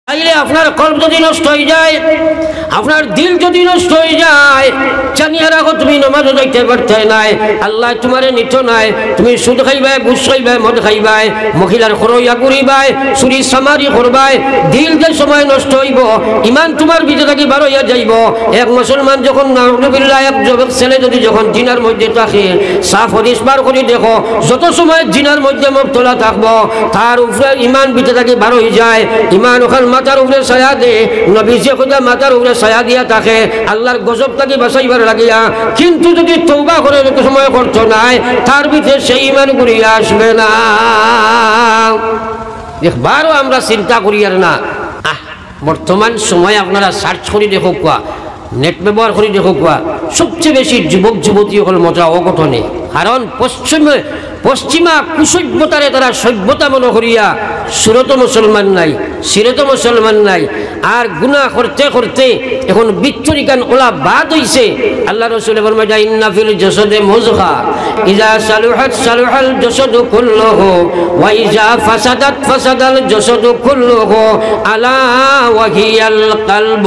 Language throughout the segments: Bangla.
তাইলে আপনার কল্প যদি নষ্ট হয়ে যায়, আপনার দিল যদি নষ্ট হয়ে যায়, জানিয়ে রাখো তুমি নামাজও যাইতে পারতে নাই, আল্লাহ তোমারে নিত নাই। তুমি সুদ খাইবাই, ঘুষ খাইবাই, মদ খাইবাই, মহিলার খরইয়া করিবাই, চুরি সামারি করবাই, দিল যে সময় নষ্ট হইব, ইমান তোমার ভিতরে থাকি বার হইয়া যাইব। এক মুসলমান যখন নাউজুবিল্লাহ এক যুবক ছেলে যদি যখন জিনার মধ্যে থাকে, সাফ হাদিস বার করে দেখো, যত সময় জিনার মধ্যে মুবতলা থাকবো তার উপরে ইমান ভিতরে থাকি বার হয়ে যায়। ইমান ওখান মাথার উপরে ছায়া দে, নবীজি খোদা মাথার উপরে ছায়া দিয়া থাকে আল্লাহর গজব থেকে বাঁচাইবার লাগিয়া। কিন্তু যদি তওবা করে সময় করতো নাই, তার ভিতরে সেই ইমান ঘুরিয়া আসবে না। একবারও আমরা চিন্তা করি আর না। বর্তমান সময় আপনারা সার্চ করে দেখো, কোয়া নেট ব্যবহার করে দেখো, কোয়া সবচেয়ে বেশি যুবক যুবতী হল মজা অঘটনে। কারণ পশ্চিমা কুসভ্যতারে তারা সভ্যতা মনে করিয়া সুরত মুসলমান নাই, সিরত মুসলমান নাই, আর গুনাহ করতে করতে এখন বিচ্ছরিকান ওলা বাদ হইছে। আল্লাহ রাসূল ফরমায় ইন্না ফিল জাসাদে মুযগা ইযা সালুহাত সালুহাল জাসাদু কুল্লুহু ওয়া ইযা ফাসাদাত ফাসাদাল জাসাদু কুল্লুহু আলা ওয়া হিয়াল কলব।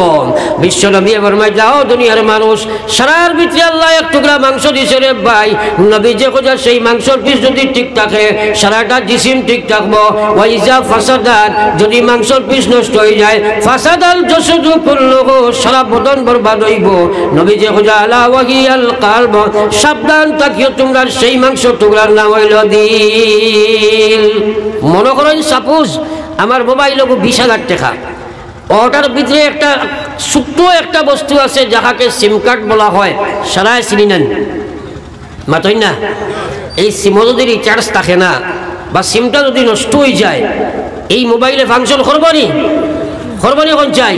বিশ্বনবী ফরমায় যাও দুনিয়ার মানুষ, সারার ভিতরে আল্লাহ এক টুকরা মাংস দিয়েছে রে ভাই, নবী যে কথা সেই মাংসর পিস যদি ঠিক থাকে সারাটা জিসিম ঠিক থাকবো। ওয়া ইযা ফাসাদাত, যদি মাংসর পিস নষ্ট হয়ে যায়, ফাসাদাল জাসাদু কুল্লুহু, সারা বদন বরবাদ হইব। নবী যে কথা আলা ওয়া হিয়াল কলব, সাবধান থাকিও তোমরা সেই মাংস টুকরার নাম হইল দিল। মনে করেন সাপোজ আমার মোবাইল 20,000 টাকা, ওটার ভিতরে একটা ছোট্ট একটা বস্তু আছে যাহাকে সিম কার্ড বলা হয়, সারায় চিনি নেন মাতই না। এই সিমও যদি রিচার্জ থাকে না বা সিমটা যদি নষ্ট হয়ে যায়, এই মোবাইলে ফাংশন করবনি কোন চাই।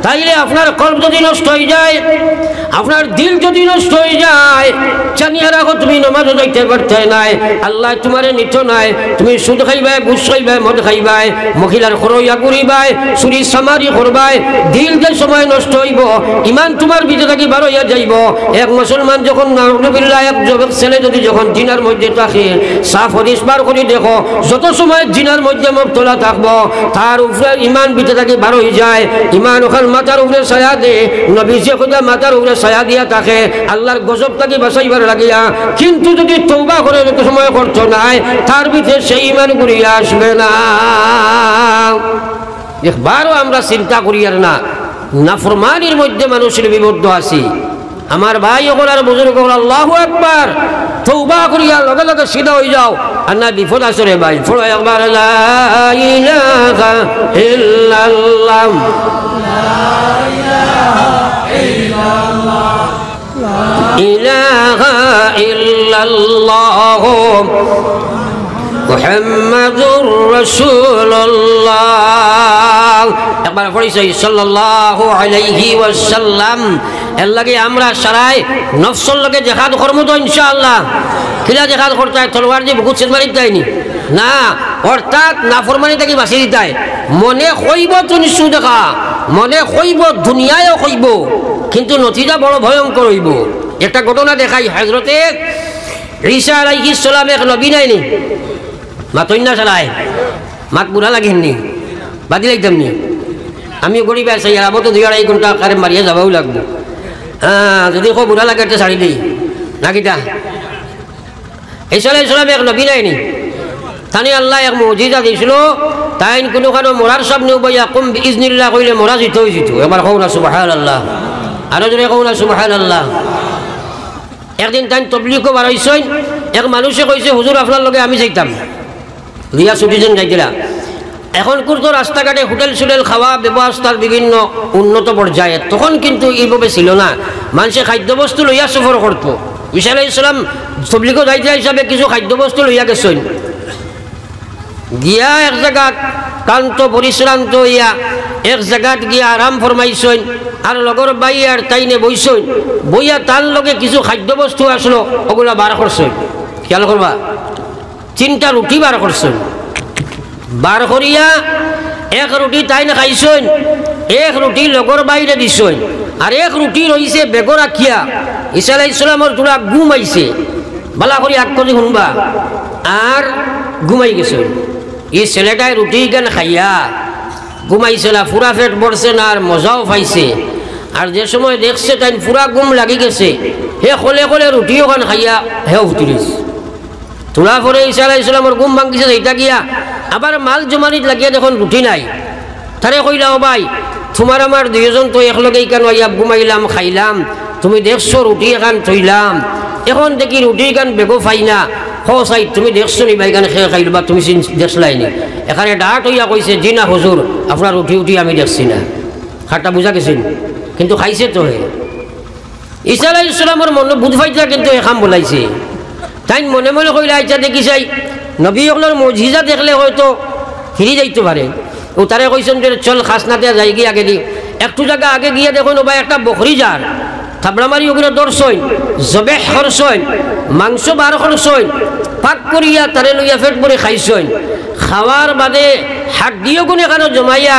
তাইলে আপনার কল্প যদি নষ্ট হয়ে যায়, আপনার দিল যদি নষ্ট হয়ে যায়, জানিয়ে রাখো তুমি নামাজও যাইতে পারতে নাই, আল্লাহ তোমারে নিত নাই। তুমি সুদ খাইবাই, ঘুষ খাইবাই, মদ খাইবাই, মহিলার খরইয়া করিবাই, চুরি সামারি করবাই, দিল যে সময় নষ্ট হইব, ইমান তোমার ভিতরে থাকি বার হইয়া যাইব। এক মুসলমান যখন নাউজুবিল্লাহ এক যুবক ছেলে যদি যখন জিনার মধ্যে থাকে, সাফ হাদিস বার করে দেখো, যত সময় জিনার মধ্যে মুবতলা থাকবো তার উপরে ইমান ভিতরে থাকি বার হয়ে যায়। ইমান ওখান মাথার উপরে ছায়া দে, নবীজি খোদা মাথার উপরে ছায়া দিয়া থাকে আল্লাহর গজব থেকে বাঁচাইবার লাগিয়া। কিন্তু যদি তওবা করে সময় করতো নাই, তার ভিতরে সেই ইমান ঘুরিয়া আসবে না। একবারও আমরা চিন্তা করি আর না। নাফরমানির মধ্যে মানুষের বিবদ্ধ আছি। আমার ভাই ওগুলো আর বুজুর্গ ওগুলো আল্লাহু আকবার, তওবা করিয়া লগে লগে সিধা হয়ে যাও, আর না বিপদ আছে রে ভাই। ফলো একবার লা ইলাহা ইল্লাল্লাহ, ইলাহা ইল্লাল্লাহ মুহাম্মাদুর রাসূলুল্লাহ। একবার পড়িছি সাল্লাল্লাহু আলাইহি ওয়াসাল্লাম। এর লাগে আমরা সারাই নফসর লগে জেহাদ করবো তো ইনশাআল্লাহ। কিলা জেহাদ করতে হয়? তলোয়ার দিয়ে বুকুত ছেদ মারি দেয়নি না, অর্থাৎ নাফরমানি থেকে বাঁচিয়ে দিতে হয়। মনে কইব তুমি দেখা, মনে কইব দুনিয়ায়ও কইব, কিন্তু নতিজা বড় ভয়ঙ্কর হইব। একটা ঘটনা দেখাই, হযরতে ঈসা আলাইহিস সালাম এক নবী নাইনি, মাতইনা চালায়, মাত বুড়া লাগেননি, বাদি লাগতাম নি। আমি গরিব আছি, আবার তো 2-2.5 ঘন্টা কারে মারিয়া যাবাও লাগবো। যদি খুব বুড়া লাগে একটা ছাড়ি দিই না কিতা। ঈসা আলাইহিস সালাম এক নবী নাইনি, তানি আল্লাহ এক মুজিজা দিয়েছিল। তাই কোনোখানে মরার সামনে উবাইয়া কুম বিইজনিল্লাহ কইলে মরা জিত হয়ে যেত। এবার কও না সুবহানাল্লাহ, আরো জোরে কও না সুবহানাল্লাহ। একদিন তাই তবলিগও বাড়াইছেন, এক মানুষে কইছে হুজুর আপনার লগে আমি যাইতাম, রিয়া ছুটিজন যাইতিলা। এখন কিন্তু রাস্তাঘাটে হোটেল সুটেল খাওয়া ব্যবস্থার বিভিন্ন উন্নত পর্যায়ে, তখন কিন্তু এইভাবে ছিল না। মানুষে খাদ্যবস্তু লইয়া সফর করতো। ঈসা আলাইহিস সালাম তবলিগও যাইতে হিসাবে কিছু খাদ্যবস্তু লইয়া গেছেন, গিয়া এক জায়গাত ক্লান্ত পরিশ্রান্ত হইয়া এক জায়গাত গিয়া আরাম ফরমাইছেন, আর লগর বাই আর তাইনে বইছেন। বইয়া তার লগে কিছু খাদ্যবস্তু আসলো, ওগুলা বার করছেন। খেয়াল করবা, 3টা রুটি বার করছেন। বার করিয়া এক রুটি তাইনে খাইছেন, এক রুটি লগর বাইরে দিছেন, আর এক রুটি রইছে বেগর রাখিয়া। ঈসা আলাইহিস সালামের তোরা ঘুম আইছে, বালা করি আগ করে শুনবা, আর ঘুমাই গেছেন। এই ছেলেটাই রুটি গান খাইয়া ঘুমাইছে না, পুরা পেট ভরছে না, আর মজাও পাইছে। আর যে সময় দেখছে তাই পুরা ঘুম লাগি গেছে, হে কলে কলে রুটি ওখান খাইয়া হে উঠিলিস। তোলা পরে ঈসা আলাইহিস সালামের ঘুম ভাঙিছে, এইটা গিয়া আবার মাল জমানিত লাগিয়া দেখুন রুটি নাই। তারে কইলা, ও ভাই তোমার আমার দুইজন তো একলগেই কেন ইয়া ঘুমাইলাম খাইলাম, তুমি দেখছো রুটি এখান থইলাম, এখন দেখি রুটি এখান বেগো পাই না। চাই তুমি দেখছো নি ভাই এখানে খেয়ে খাইল বা তুমি দেখলাই নি? এখানে ডাট হইয়া কইছে, জি না হুজুর, আপনার রুটি উঠি আমি দেখছি না। খাটটা বুঝা গেছেন, কিন্তু খাইছে তো হে। ঈসা আলাইহিস সালামের মনে বুঝ পাইতা, কিন্তু এখান বলাইছে। তাই মনে মনে কইলা, আচ্ছা দেখি চাই নবী সকলের মুজিজা দেখলে হয়তো ফিরি যাইতে পারে। ও তারে কইছেন যে চল খাসনাতে যাই গিয়ে আগে দি একটু জায়গা আগে গিয়ে দেখুন ভাই একটা বকরি যার থাবড়া মারি ওগুলো দর্শন জবেহ করছইন, মাংস বার করছইন, পাক করিয়া তারে লইয়া পেট ভরে খাইছইন। খাওয়ার বাদে হাড্ডিও কোন এখানে জমাইয়া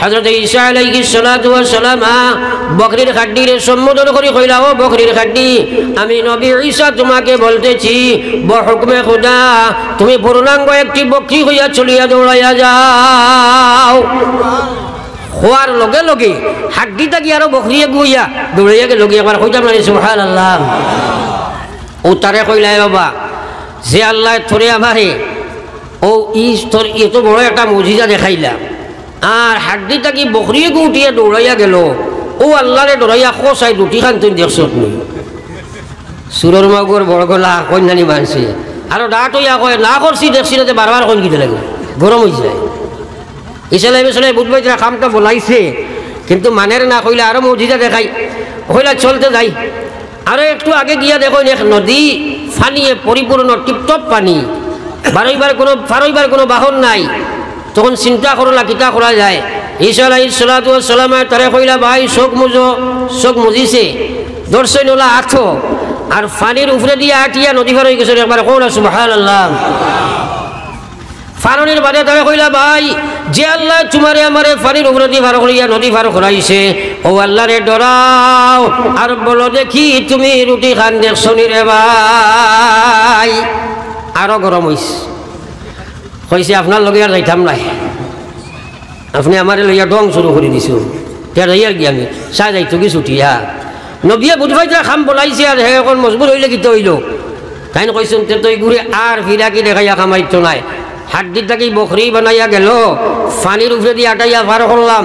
হযরত ঈসা আলাইহিস সালাতু ওয়াস সালাম বকরির হাড্ডিরে সম্বোধন করে কইলা, ও বকরির হাড্ডি, আমি নবী ঈসা তোমাকে বলতেছি, বহুকমে খোদা তুমি পূর্ণাঙ্গ একটি বকরি হইয়া চলিয়া দৌড়াইয়া যাও। হওয়ার লগে লগে হাড্ডিটা গিয়ে আরো বকরিয়ে গুইয়া দৌড়াইয়া গেল গিয়ে আবার কইতাম না সুবহানাল্লাহ। ও তারে কইলা, বাবা যে আল্লাহ তোরে আমারে ও তোর এত বড় একটা মুজিজা দেখাইলা, আর হাড্ডিটা কি বকরিয়ে গু উঠিয়া দৌড়াইয়া গেল, ও আল্লাহরে দৌড়াইয়া খোসাই রুটি খান তুই দেখছো তুমি? সুরের মাগুর বড় গলা কন্যানি মানছে আরো ডাট হইয়া কয়, না করছি দেখছি না, বারবার কইন কিতে লাগে, গরম হয়ে যায়। ঈসা আলাইহিস সালাম বুঝবাই কামটা বলাইছে, কিন্তু মানের না, কইলা আরো মুজিজা দেখাই। কইলা চলতে যাই, আরো একটু আগে গিয়া দেখো এক নদী ফানিয়ে পরিপূর্ণ টিপটপ পানি, ফারইবার কোনো বাহন নাই। তখন চিন্তা করলা কিতা করা যায়। ঈসা আলাইহিস সালাতু ওয়াস সালাম তারে কইলা, ভাই চোখ মুজো। চোখ মুজিছে, দর্শন ওলা আঠো, আর ফানির উপরে দিয়ে আটিয়া নদী পার হয়ে গেছে। একবার কোন সুবহানাল্লাহ। ফারনির বাদে তারে কইলা, ভাই যে আল্লাহ তোমারে আমারে ফানির উপরে দিয়ে পার করিয়া নদী পার করাইছে, ও আল্লাহরে ডরাও, আর বলো দেখি তুমি রুটি খান দেখছো নি রে ভাই? আরো গরম হইছে, কইছে আপনার লগে আর যাইতাম নাই, আপনি আমারে লইয়া ডং শুরু করে দিছো, যাইয়ার কি আমি চা যাইতো কি ছুটিয়া। নবিয়া বুধবাইটা খাম বলাইছে, আর হে এখন মজবুর হইলে কিতে হইল? তাই কইছেন তে তুই ঘুরে আর ফিরাকি দেখাইয়া খামাইতো নাই, হাড্ডিটাকে বকরি বানাইয়া গেল, ফানির উপরে দিয়ে আটাইয়া পার করলাম,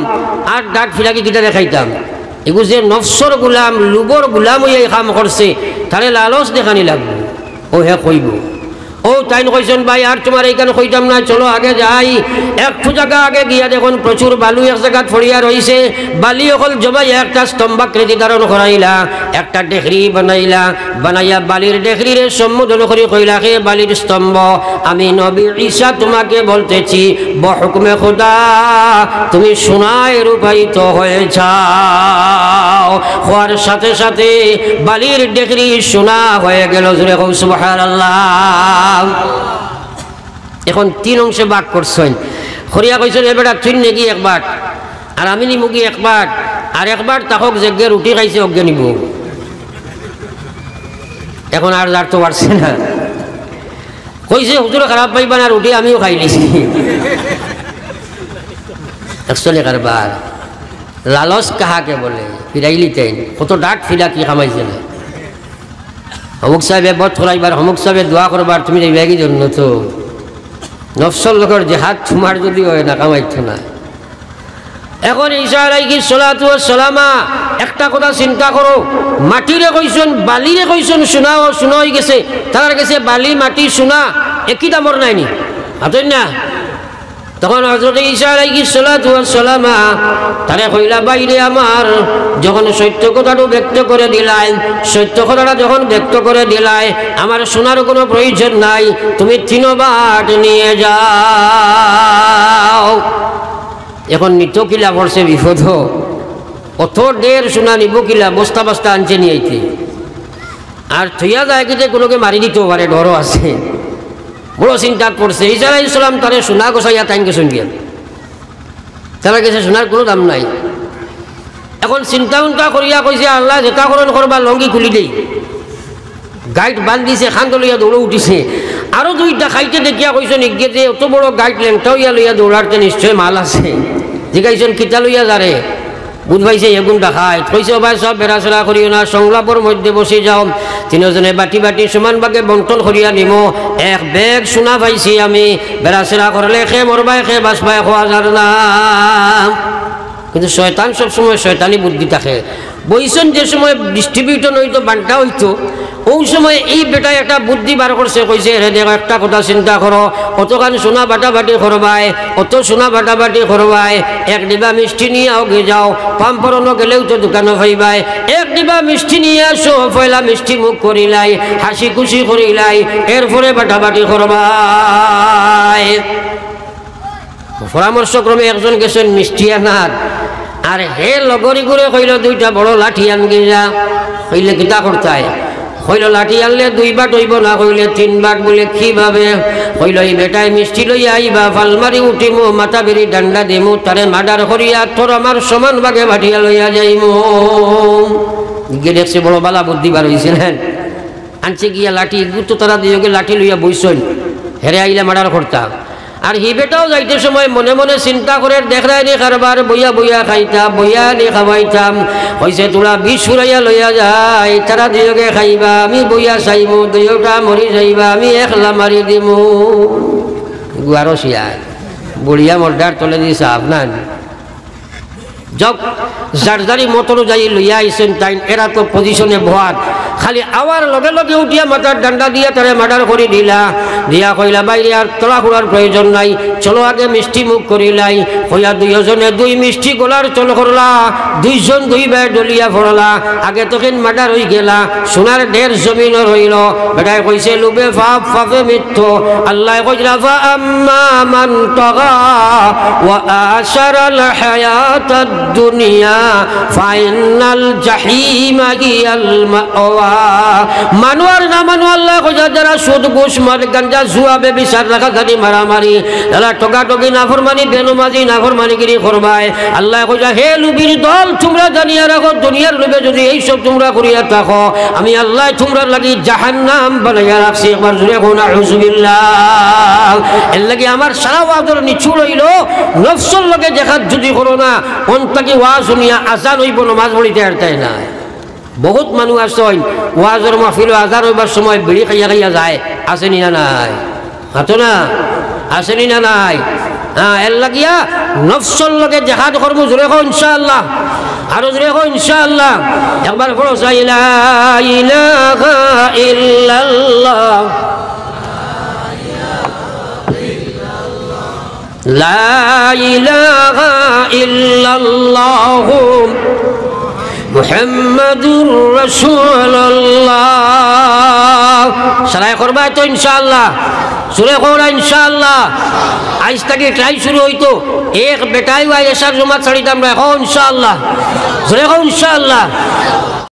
আর ডাক ফিরাকি কিটা দেখাইতাম? এগুলো যে নফসর গুলাম, লুবর গুলাম হইয়া কাম করছে, তাহলে লালচ দেখানি লাগবে। ও হে কইব, ও তাই কইছেন, ভাই আর তোমার এইখানে কইতাম না, চলো আগে যাই। একটু জায়গা আগে গিয়া দেখুন প্রচুর বালু এক জায়গায় ফড়িয়া রয়েছে, বালি অকল জমাই একটা স্তম্ভাকৃতি ধারণ করাইলা, একটা ডেকরি বানাইলা, বানাইয়া বালির ডেকরিরে সম্বোধন করে কইলা, হে বালির স্তম্ভ, আমি নবী ঈসা তোমাকে বলতেছি, বহুকমে খোদা তুমি সোনায় রূপায়িত হয়ে যাও। হওয়ার সাথে সাথে বালির ডেকরি সোনা হয়ে গেল। জোরে কও সুবহানাল্লাহ। এখন তিন অংশে ভাগ করছেন। খরিয়া কইছেন, এবার তুই নেকি একবার, আর আমি নিব কি একবার, আর একবার তাকক যেগে রুটি খাইছে অজ্ঞে নিব। এখন আর যার তো পারছে না, কইছে হুজুর খারাপ পাইবা না, রুটি আমিও খাই নিছি। একচুয়ালি কারবার লালচ কাহাকে বলে? ফিরাইলি তাই কত ডাক ফিরা কি খামাইছে না। অমুক সাহেবে বধ করাইবার, অমুক সাহেবে দোয়া করবার, তুমি যাইবাকি জন্য তো নফসল লোকের যে হাত তোমার যদি হয় না, কামাইতো না। এখন ঈসা আলাইহিস সালাতু ওয়াস সালাম একটা কথা চিন্তা করো, মাটিরে কইছেন, বালিরে কইছেন সোনা, ও সোনা হয়ে গেছে, তার গেছে বালি মাটি সোনা একই দামর নাইনি, হাতেন না। তখন হযরত ঈসা আলাইহিস সালাতু ওয়াস সালাম তারে কইলা, বাইরে আমার, যখন সত্য কথাটা ব্যক্ত করে দিলাই, সত্য কথাটা যখন ব্যক্ত করে দিলাই, আমার শোনার কোনো প্রয়োজন নাই, তুমি তিনবার নিয়ে যাও। এখন নিত কিলা পড়ছে বিপদ, অত ঢের সোনা নিব কিলা, বস্তা বস্তা আনছে নিয়ে আইতে, আর থইয়া যায় কিন্তু কোনোকে মারি দিতেও পারে, ডরও আছে। বড় চিন্তা করছে। ঈসা আলাইহিস সালাম তারে সোনা গোছাইয়া তাইন গেছেন গিয়া, তারা গেছে সোনার কোনো দাম নাই। এখন চিন্তা উন্তা করিয়া কইছে, আল্লাহ যেটা করণ করবা লঙ্গি খুলি দেই, গাইড বান্ধিছে, খান্দ লইয়া দৌড়ে উঠিছে। আরো দুইটা খাইতে দেখিয়া কইছে, নিগে যে অত বড় গাইড লেংটা হইয়া লইয়া দৌড়াতে নিশ্চয় মাল আছে, জিগাইছেন কিতা লইয়া যারে বুঝবাইছে এগুন দেখায় কইছে ভাই সব বেড়াচড়া করিও না, সংলাপের মধ্যে বসে যাও, তিনজনে বাটি বাটি সমান ভাগে বন্টন করিয়া নিম। এক বেগ শোনা পাইছি আমি, বেড়াচড়া করলে খে মরবাই খে বাসবাই খোয়া যার না। কিন্তু শয়তান সবসময় শয়তানি বুদ্ধি থাকে। বইছেন যে সময় ডিস্ট্রিবিউশন হইতো, বান্টা হইতো, ওই সময় এই বেটায় একটা বুদ্ধি বার করছে, কইছে রে দেখো একটা কথা চিন্তা করো, অতখান সোনা বাটাবাটি করবাই, অত সোনা বাটাবাটি করবাই, এক ডিবা মিষ্টি নিয়ে আগে যাও, পাম্পরনো গেলেও তো দোকানে পাইবাই, এক ডিবা মিষ্টি নিয়ে আসো, পয়লা মিষ্টি মুখ করিলাই, হাসি খুশি করিলাই, এরপরে বাটাবাটি করবাই। পরামর্শক্রমে একজন গেছেন মিষ্টি আনার, আর হে লগরি করে কইল দুইটা বড় লাঠি আনগে যা। কইলে কিতা করতায়? কইল লাঠি আনলে 2 বাট হইব না, কইলে 3 বাট। বলে কিভাবে? কইল এই বেটায় মিষ্টি লইয়া আইবা, ফালমারি উঠিমু, মাথা বেরি ডান্ডা দিমু, তারে মার্ডার করিয়া তোর আমার সমান ভাগে ভাটিয়া লইয়া যাইমু। গিয়ে দেখছে বড় বালা বুদ্ধি বার হয়েছিলেন। আনছে গিয়া লাঠি, গুতো তারা দুইকে লাঠি লইয়া বইসন, হেরে আইলে মার্ডার করতাম। আর হি বেটাও যাইতে সময় মনে মনে চিন্তা করে দেখায় নি কারবার, বইয়া বইয়া খাইতাম, বইয়া নি খাওয়াইতাম। কইছে তোরা বিষ ফুরাইয়া লইয়া যাই, তারা দুইকে খাইবা, আমি বইয়া চাইমু, দুইটা মরি যাইবা, আমি একলা মারি দিমু। গুয়ারো শিয়ার বুড়িয়া মর্ডার তলে দিয়েছে আপনার জব জারজারি মোটর যাই লইয়া আইছেন তাই। এরা তো পজিশনে ভয়াত, খালি আওয়ার লগে লগে উঠিয়া মাথার ডান্ডা দিয়া তারে মার্ডার করে দিলা। দিয়া কইলা বাইরে আর তোলা করার প্রয়োজন নাই, চলো আগে মিষ্টি মুখ করিলাই। কইয়া দুইজনে 2 মিষ্টি গোলার চল করলা, 2 জন 2 ভাই ডলিয়া পড়লা। আগে তখন মার্ডার হয়ে গেলা, সোনার 1.5 জমিন রইল। বেটায় কইছে লুবে ফাপ ফাপে মিথ্যু। আল্লাহ কইলা ফা আম্মা মান তাগা ওয়া আশারাল হায়াতাদ দুনিয়া ফাইনাল জাহিমা হিয়াল মাওয়া। মানুয়ার না মানু আল্লাহ কইয়া যারা সুদ ঘুষ মার গাঞ্জা জুয়া বেবিচার রাখা জানি মারামারি, যারা টকাটকি নাফরমানি বেনমাজি নাফরমানিগিরি করবায়, আল্লাহ কইয়া হে লুবির দল, তোমরা জানিয়া রাখো দুনিয়ার লোভে যদি এইসব তোমরা করিয়া থাকো, আমি আল্লাহ তোমরা লাগি জাহান্নাম বানাইয়া রাখছি। একবার জুড়ে কোন আউযুবিল্লাহ। এর লাগি আমার সারা ওয়াজের নিচুল হইল নফসের লগে দেখা যদি করো না, অন্তকে ওয়াজ শুনিয়া আজান হইব, নামাজ পড়িতে আরতাই না। বহুত মানুষ আসেন ওয়াজের মাহফিল আজান হইবার সময় বিড়ি খাইয়া খাইয়া যায়, আসেনি না নাই? হাতো না, আসেনি না নাই? হ্যাঁ, এর লাগিয়া নফসের লগে দেখা করবো। জোরে কো ইনশাআল্লাহ, আরো জোরে কো ইনশাআল্লাহ। একবার পড়ো লা ইলাহা ইল্লাল্লাহ, লা ইলাহা ইল্লাল্লাহ মুহাম্মাদুর রাসূলুল্লাহ। সারাই করবা তো ইনশাআল্লাহ, সুরে কোরা ইনশাআল্লাহ। আজ থেকে ট্রাই শুরু হইতো, এক বেটাই এসার জমা ছাড়িতাম না, এখন ইনশাআল্লাহ। সুরে কো ইনশাআল্লাহ।